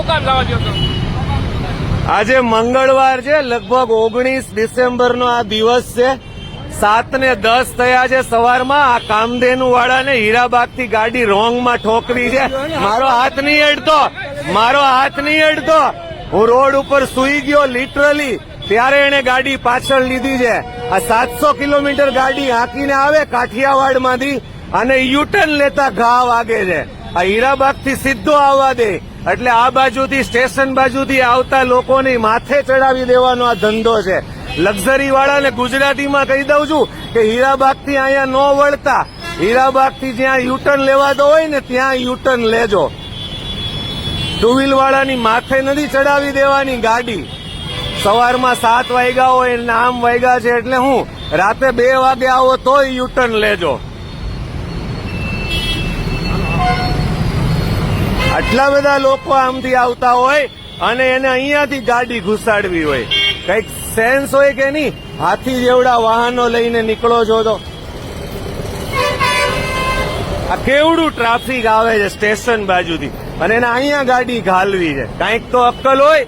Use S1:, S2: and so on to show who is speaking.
S1: આવું કામ લાવવા દો તો?
S2: આજે મંગળવાર છે, લગભગ 19 ડિસેમ્બરનો આ દિવસ છે. 7:10 થયા છે સવારમાં. આ કામધેનુ વાળાને હીરાબાગથી ગાડી રોંગમાં ઠોકવી છે. મારો હાથ નહીં અડતો, મારો હાથ નહીં અડતો. હું રોડ ઉપર સૂઈ ગયો લિટરલી, ત્યારે એને ગાડી પાછળ લીધી છે. આ 700 કિલોમીટર ગાડી હાંકીને આવે કાઠિયાવાડમાંથી અને યુટર્ન લેતા ઘા વાગે છે. આ હીરાબાગથી સીધો આવવા દે એટલે આ બાજુથી સ્ટેશન બાજુથી આવતા લોકોની માથે ચડાવી દેવાનો આ ધંધો છે. લક્ઝરી વાળાને ગુજરાતીમાં કહી દઉં છું કે હીરાબાગથી અહીંયા ન વળતા, હીરાબાગથી જ્યાં યુટર્ન લેવાતો હોય ને ત્યાં યુટર્ન લેજો. ટુ વ્હીલ વાળાની માથે નથી ચડાવી દેવાની ગાડી. સવારમાં 7 વાગ્યા હોય ને આમ વાગ્યા છે એટલે હું રાતે 2 વાગે આવો તોય યુટર્ન લેજો. આટલા બધા લોકો આમથી આવતા હોય અને એને અહીંયાથી ગાડી ઘુસાડવી હોય, કઈક સેન્સ હોય કે નહીં? હાથી જેવડા વાહનો લઈને નીકળો છો તો આ કેવડું ટ્રાફિક આવે છે સ્ટેશન બાજુથી અને એને અહીંયા ગાડી ઘાલવી છે. કાંઈક તો અક્કલ હોય.